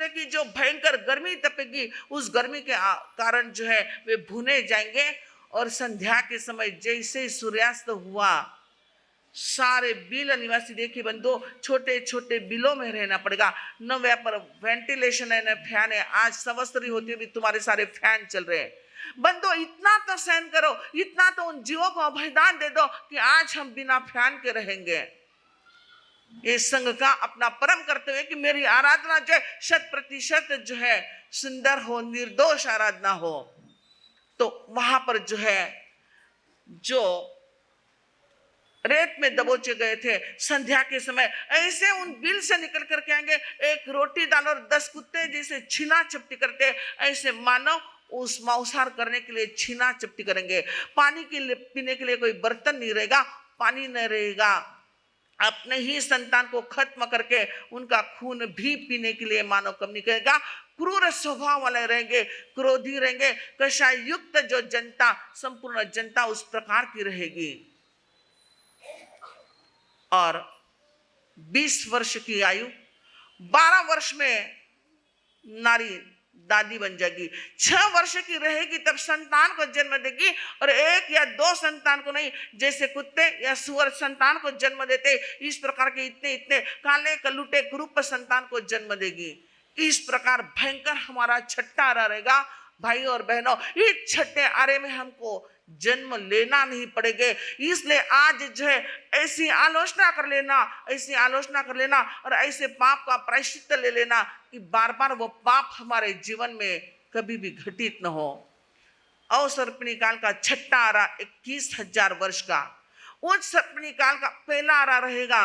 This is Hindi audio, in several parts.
समय की जो भयंकर गर्मी तपेगी, उस गर्मी के कारण जो है वे भुने जाएंगे। और संध्या के समय जैसे ही सूर्यास्त हुआ, सारे बिल निवासी देखिए बंधु, छोटे छोटे बिलों में रहना पड़ेगा। न वहाँ पर वेंटिलेशन है न फैन है। आज संवत्सरी होती है भी तुम्हारे सारे फैन चल रहे हैं। बंधु इतना तो सहन करो, इतना तो उन जीवों को अभयदान दे दो कि आज हम बिना फैन के रहेंगे। ये संघ का अपना परम करते हुए कि मेरी आराधना जो है 100% जो है सुंदर हो, निर्दोष आराधना हो। तो वहां पर जो है जो रेत में दबोचे गए थे, संध्या के समय ऐसे उन बिल से निकल करके आएंगे, एक रोटी दाल और 10 कुत्ते जैसे छीना चपटी करते, ऐसे मानव उस मांसाहार करने के लिए छीना चपटी करेंगे। पानी के लिए पीने के लिए कोई बर्तन नहीं रहेगा, पानी नहीं रहेगा। अपने ही संतान को खत्म करके उनका खून भी पीने के लिए मानव कम नहीं करेगा। क्रूर स्वभाव वाले रहेंगे, क्रोधी रहेंगे, कषाय युक्त जो जनता, संपूर्ण जनता उस प्रकार की रहेगी। और 20 वर्ष की आयु, 12 वर्ष में नारी दादी बन जाएगी, 6 वर्ष की रहेगी तब संतान को जन्म देगी। और 1 या 2 संतान को नहीं, जैसे कुत्ते या सुअर संतान को जन्म देते, इस प्रकार के इतने इतने काले कलूटे कुरूप संतान को जन्म देगी। इस प्रकार भयंकर हमारा छठा आरा रहेगा। भाई और बहनों, इस छठे आरे में हमको जन्म लेना नहीं पड़ेगा। इसलिए आज जो है ऐसी आलोचना कर लेना, ऐसी आलोचना कर लेना और ऐसे पाप का प्रायश्चित ले लेना कि बार बार वो पाप हमारे जीवन में कभी भी घटित न हो। अवसर्पिणी काल का छठा आरा 21,000 वर्ष का, उच्च सर्पिणी काल का पहला आरा रहेगा।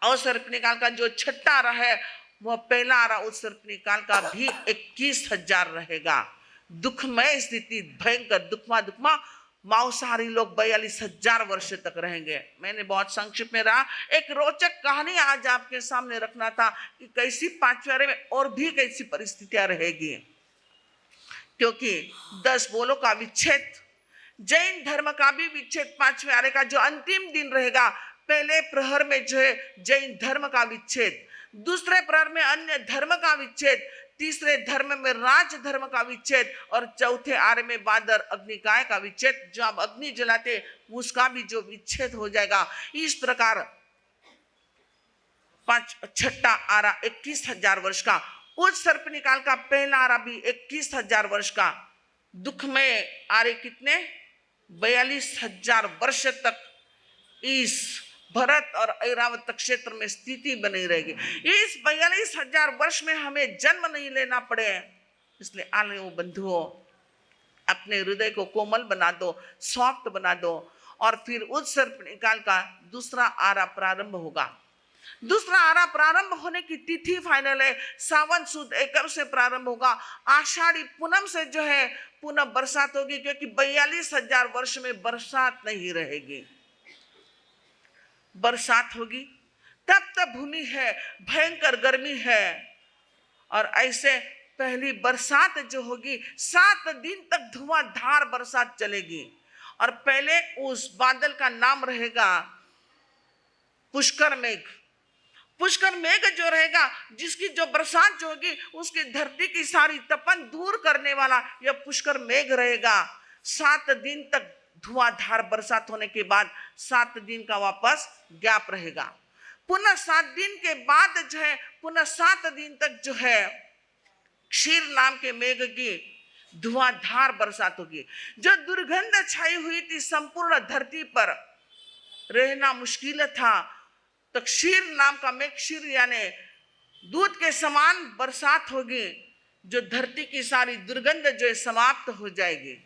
अवसर्पिणी काल का जो छठा आरा है वह पहला आरा उच्च सर्पिणी काल का भी 21,000 रहेगा। दुखमय स्थिति, भयंकर दुखमा मांसाहारी लोग 42,000 वर्ष तक रहेंगे। मैंने बहुत संक्षिप्त में रहा, एक रोचक कहानी आज आपके सामने रखना था कि कैसी 5वें आरे में और भी कैसी परिस्थितियां रहेगी। क्योंकि 10 बोलों का विच्छेद, जैन धर्म का भी विच्छेद 5वें आरे का जो अंतिम दिन रहेगा। पहले प्रहर में जो है जैन धर्म का विच्छेद, दूसरे प्रहर में अन्य धर्म का विच्छेद, तीसरे धर्म में राज धर्म का विच्छेद और चौथे आरे में बादर अग्निकाय का विच्छेद। जो आप अग्नि जलाते उसका भी जो विच्छेद हो जाएगा। इस प्रकार छठा आरा 21,000 वर्ष का, उच्च सर्पिणी काल का पहला आरा भी 21,000 वर्ष का। दुख में आरे कितने? 42,000 वर्ष तक इस भरत और ऐरावत क्षेत्र में स्थिति बनी रहेगी। इस 42,000 वर्ष में हमें जन्म नहीं लेना पड़े। इसलिए आले बंधुओं, अपने हृदय को कोमल बना दो, सॉफ्ट बना दो। और फिर उच्च सर्पिणी काल का दूसरा आरा प्रारंभ होगा। दूसरा आरा प्रारंभ होने की तिथि फाइनल है, सावन सुद एकम से प्रारंभ होगा। आषाढ़ी पूनम से जो है पुनः बरसात होगी, क्योंकि 42,000 वर्ष में बरसात नहीं रहेगी। बरसात होगी तब तक भूमि है, भयंकर गर्मी है। और ऐसे पहली बरसात जो होगी 7 दिन तक धुआंधार बरसात चलेगी। और पहले उस बादल का नाम रहेगा पुष्कर मेघ। पुष्कर मेघ जो रहेगा, जिसकी जो बरसात जो होगी उसकी धरती की सारी तपन दूर करने वाला यह पुष्कर मेघ रहेगा। 7 दिन तक धुआंधार बरसात होने के बाद 7 दिन का वापस गैप रहेगा। पुनः 7 दिन के बाद जो है पुनः 7 दिन तक जो है क्षीर नाम के मेघ की धुआंधार बरसात होगी। जो दुर्गंध छाई हुई थी संपूर्ण धरती पर, रहना मुश्किल था, तो क्षीर नाम का मेघ, क्षीर यानी दूध के समान बरसात होगी। जो धरती की सारी दुर्गंध जो है समाप्त हो जाएगी।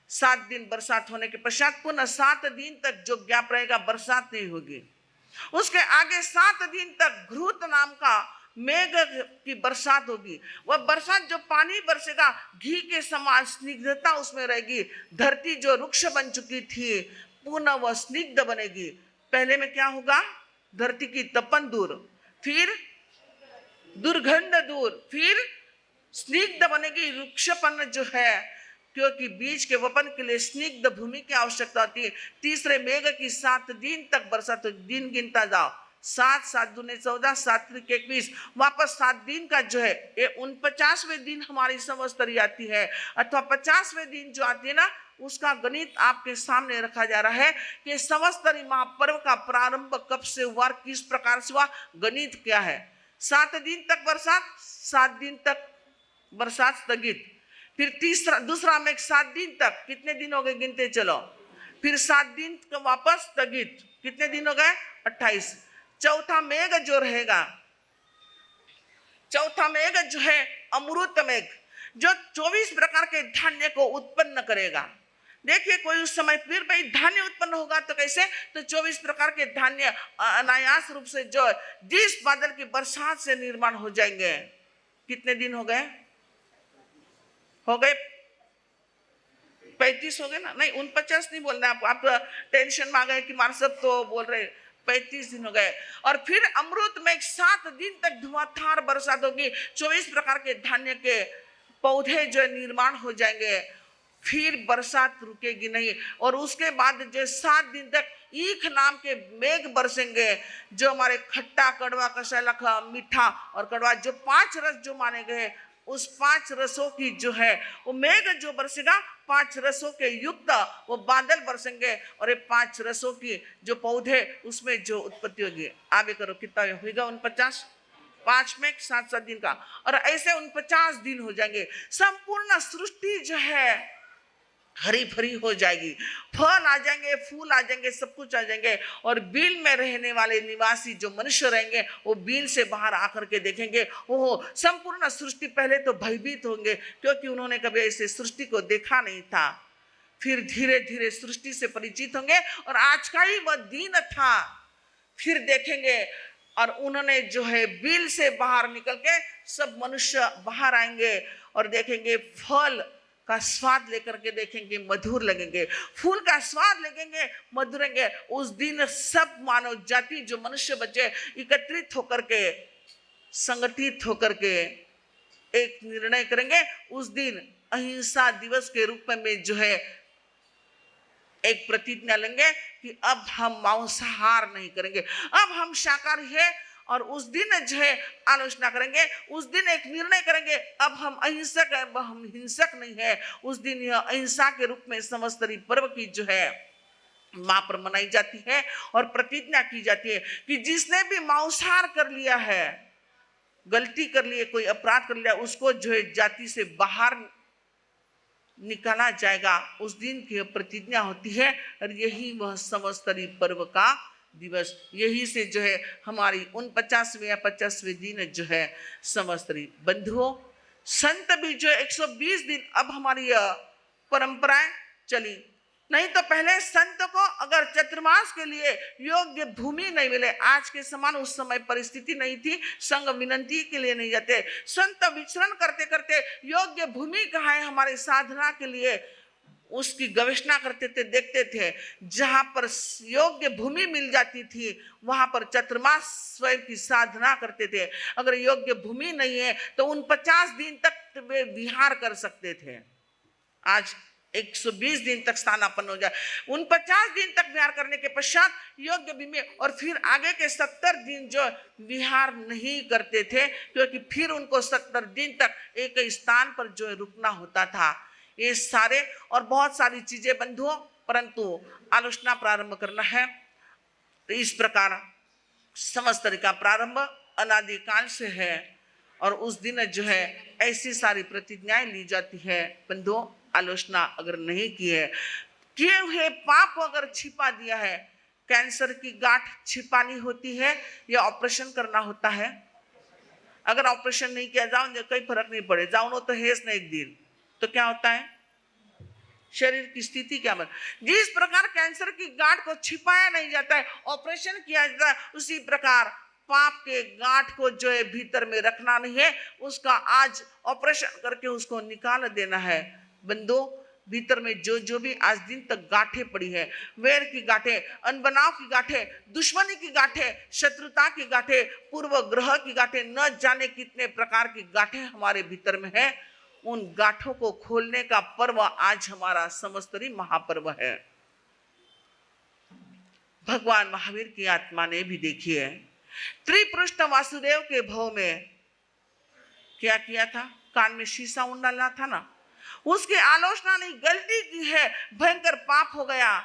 7 दिन बरसात होने के पश्चात पुनः 7 दिन तक जो गैप रहेगा, बरसात नहीं होगी। उसके आगे 7 दिन तक घृत नाम का मेघ की बरसात होगी। वह बरसात जो पानी बरसेगा, घी के समान स्निग्धता उसमें रहेगी। धरती जो रुक्ष बन चुकी थी पुनः वह स्निग्ध बनेगी। पहले में क्या होगा? धरती की तपन दूर, फिर दुर्गंध दूर, फिर स्निग्ध बनेगी। वृक्षपन जो है, क्योंकि बीज के वपन के लिए स्निग्ध भूमि की आवश्यकता होती है। तीसरे मेघ की 7 दिन तक बरसात, दिन गिनता जाओ, 7 7 दूने 14, 7 त्रिक 21, वापस 7 दिन का जो है ये 49वें दिन हमारी संवत्सरी आती है, अथवा 50वें दिन जो आती है ना, उसका गणित आपके सामने रखा जा रहा है कि संवत्सरी महापर्व का प्रारंभ कब से हुआ, किस प्रकार से हुआ, गणित क्या है। 7 दिन तक बरसात, 7 दिन तक बरसात स्थगित, फिर दूसरा मेघ 7 दिन तक, कितने दिन हो गए गिनते चलो, फिर 7 दिन वापस स्थगित, कितने दिन हो गए, 28। चौथा मेघ जो रहेगा, चौथा मेघ जो है अमृत मेघ, जो 24 प्रकार के धान्य को उत्पन्न करेगा। देखिए कोई उस समय फिर भाई धान्य उत्पन्न होगा तो कैसे, तो 24 प्रकार के धान्य अनायास रूप से जो जिस बादल की बरसात से निर्माण हो जाएंगे। कितने दिन हो गए, 35 हो गए ना, नहीं 49 नहीं बोलना आप टेंशन में आ गए कि मार सब तो बोल रहे, 35 दिन हो गए। और फिर अमृत में 7 दिन तक धुआंधार बरसात होगी, 24 प्रकार के धान्य के पौधे जो निर्माण हो जाएंगे, फिर बरसात रुकेगी नहीं। और उसके बाद जो 7 दिन तक ईख नाम के मेघ बरसेंगे, जो हमारे खट्टा, कड़वा, कषाय, मीठा और कड़वा, जो 5 रस जो माने गए, उस 5 रसों की जो है वो मेघ जो बरसेगा, 5 रसों के युक्त वो बादल बरसेंगे, और ये 5 रसों की जो पौधे उसमें जो उत्पत्ति होगी। आगे करो, कितना होगा, 49, 5 में 7 दिन का, और ऐसे 49 दिन हो जाएंगे। संपूर्ण सृष्टि जो है हरी भरी हो जाएगी, फल आ जाएंगे, फूल आ जाएंगे, सब कुछ आ जाएंगे। और बिल में रहने वाले निवासी जो मनुष्य रहेंगे, वो बिल से बाहर आकर के देखेंगे, ओहो, संपूर्ण सृष्टि पहले तो भयभीत होंगे, क्योंकि उन्होंने कभी ऐसे सृष्टि को देखा नहीं था। फिर धीरे धीरे सृष्टि से परिचित होंगे, और आज का ही वह दिन था, फिर देखेंगे। और उन्होंने जो है बिल से बाहर निकल के सब मनुष्य बाहर आएंगे और देखेंगे, फल का स्वाद लेकर के देखेंगे, मधुर लगेंगे, फूल का स्वाद लगेंगे, मधुर लगेंगे। उस दिन सब मानव जाति जो मनुष्य बच्चे एकत्रित होकर के, संगठित होकर के एक निर्णय करेंगे। उस दिन अहिंसा दिवस के रूप में जो है एक प्रतिज्ञा लेंगे कि अब हम मांसाहार नहीं करेंगे, अब हम शाकाहारी है। और उस दिन जो है आलोचना करेंगे, उस दिन एक निर्णय करेंगे, अब हम अहिंसक है, हम हिंसक नहीं है। उस दिन यह अहिंसा के रूप में संवत्सरी पर्व की जो है वहां पर मनाई जाती है, और प्रतिज्ञा की जाती है कि जिसने भी मांसाहार कर लिया है, गलती कर लिए, कोई अपराध कर लिया, उसको जो है जाति से बाहर निकाला जाएगा। उस दिन की प्रतिज्ञा होती है, और यही वह संवत्सरी पर्व का दिवस, यही से जो है हमारी 49वें या 50वें दिन जो है संवत्सरी। बंधुओं, संत भी जो 120 दिन अब हमारी परंपराएं चली, नहीं तो पहले संत को अगर चतुर्मास के लिए योग्य भूमि नहीं मिले, आज के समान उस समय परिस्थिति नहीं थी, संग विनंती के लिए नहीं जाते, संत विचरण करते करते योग्य भूमि कहाँ है हमारे साधना के लिए, उसकी गवेषणा करते थे, देखते थे। जहां पर योग्य भूमि मिल जाती थी, वहां पर चतुर्मास स्वयं की साधना करते थे। अगर योग्य भूमि नहीं है तो 49 दिन तक वे विहार कर सकते थे। आज 120 दिन तक स्थानापन्न हो जाए, 49 दिन तक विहार करने के पश्चात योग्य भूमि, और फिर आगे के 70 दिन जो विहार नहीं करते थे, क्योंकि फिर उनको 70 दिन तक एक स्थान पर जो रुकना होता था। ये सारे और बहुत सारी चीजें बंधुओं, परंतु आलोचना प्रारंभ करना है तो इस प्रकार संवत्सरी का प्रारंभ अनादिकाल से है, और उस दिन जो है ऐसी सारी प्रतिज्ञाएं ली जाती है। बंधुओं, आलोचना अगर नहीं की है, किए हुए पाप को अगर छिपा दिया है, कैंसर की गांठ छिपानी होती है या ऑपरेशन करना होता है? अगर ऑपरेशन नहीं किया जाओ, कोई फर्क नहीं पड़े, जाओ तो हेस ना एक दिन, तो क्या होता है, शरीर की स्थिति क्या बन। जिस प्रकार कैंसर की गांठ को छिपाया नहीं जाता है, ऑपरेशन किया जाता है, उसी प्रकार पाप के गांठ को जो है भीतर में रखना नहीं है, उसका आज ऑपरेशन करके उसको निकाल देना है। बंदो, भीतर में जो जो भी आज दिन तक गांठें पड़ी है, वैर की गांठें, अनबनाव की गांठें, दुश्मनी की गांठें, शत्रुता की गांठें, पूर्व ग्रह की गांठें, न जाने कितने प्रकार की गांठें हमारे भीतर में है, उन गांठों को खोलने का पर्व आज हमारा संवत्सरी महापर्व है। भगवान महावीर की आत्मा ने भी देखी है त्रिपृष्ठ वासुदेव के भव में क्या किया था? कान में शीशा उन डाला था ना। उसकी आलोचना नहीं, गलती की है, भयंकर पाप हो गया,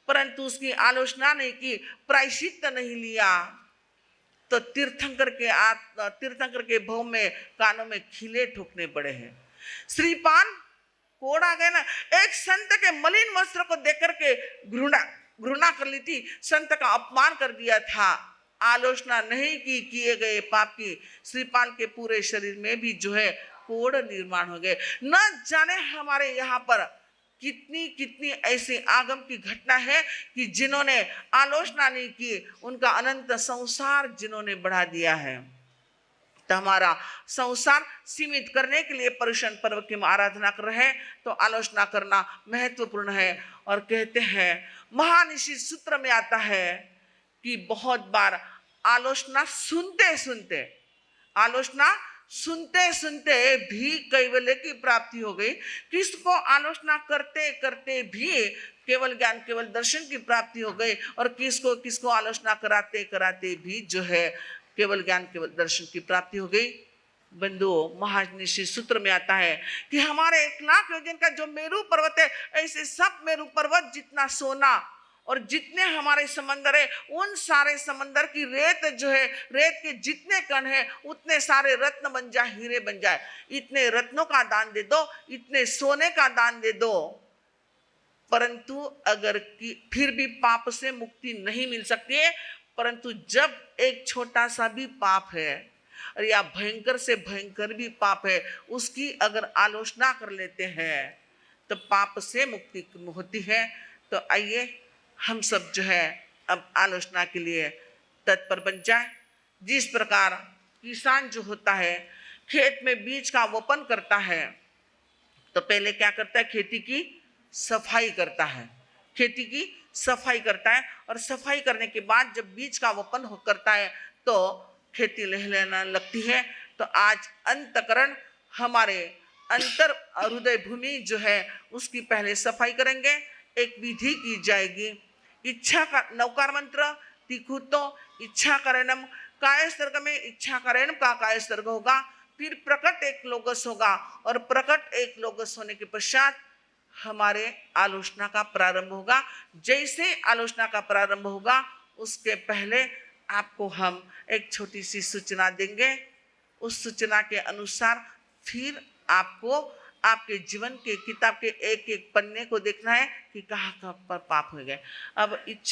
परंतु उसकी आलोचना नहीं की, प्रायश्चित नहीं लिया, तो तीर्थंकर के भव में कानों में खीले ठोकने पड़े हैं। श्रीपान कोड़ आ गए ना। एक संत के मलिन वस्त्र को देख करके घृणा कर ली थी, संत का अपमान कर दिया था, आलोचना नहीं की किए गए पाप की। श्रीपाल के पूरे शरीर में भी जो है कोड़ निर्माण हो गए। न जाने हमारे यहाँ पर कितनी कितनी ऐसी आगम की घटना है कि जिन्होंने आलोचना नहीं की, उनका अनंत संसार जिन्होंने बढ़ा दिया है। तो हमारा संसार सीमित करने के लिए पर्युषण पर्व की आराधना कर रहे हैं, तो आलोचना करना महत्वपूर्ण है। और कहते हैं महानिषि सूत्र में आता है कि बहुत बार आलोचना सुनते सुनते भी कैवल्य की प्राप्ति हो गई। किसको आलोचना करते करते भी केवल ज्ञान केवल दर्शन की प्राप्ति हो गई, और किसको आलोचना कराते कराते भी जो है केवल ज्ञान केवल दर्शन की प्राप्ति हो गई। बंधुओं, महानिषि सूत्र में आता है कि हमारे 1 लाख योजन का जो मेरू पर्वत है, ऐसे सब मेरू पर्वत जितना सोना और जितने हमारे समंदर है, उन सारे समंदर की रेत जो है, रेत के जितने कण है, उतने सारे रत्न बन जाए, हीरे बन जाए। इतने रत्नों का दान दे दो, इतने सोने का दान दे दो, परंतु अगर फिर भी पाप से मुक्ति नहीं मिल सकती है। परंतु जब एक छोटा सा भी पाप है, और या भयंकर से भयंकर भी पाप है, उसकी अगर आलोचना कर लेते हैं तो पाप से मुक्ति होती है। तो आइए हम सब जो है अब आलोचना के लिए तत्पर बन जाए। जिस प्रकार किसान जो होता है खेत में बीज का वपन करता है, तो पहले क्या करता है? खेती की सफाई करता है, खेती की सफाई करता है, और सफाई करने के बाद जब बीज का वपन करता है तो खेती लहलहाने लगती है। तो आज अंतकरण, हमारे अंतर हृदय भूमि जो है, उसकी पहले सफाई करेंगे। एक विधि की जाएगी, इच्छा का नवकार मंत्र तिखुतो इच्छा करणम, काय सर्ग में इच्छा करण का काय सर्ग होगा, फिर प्रकट एक लोगस होगा, और प्रकट एक लोगस होने के पश्चात हमारे आलोचना का प्रारंभ होगा। जैसे आलोचना का प्रारंभ होगा, उसके पहले आपको हम एक छोटी सी सूचना देंगे। उस सूचना के अनुसार फिर आपको आपके जीवन के किताब के एक एक पन्ने को देखना है कि कहाँ कहाँ पर पाप हो गए। अब इच्छा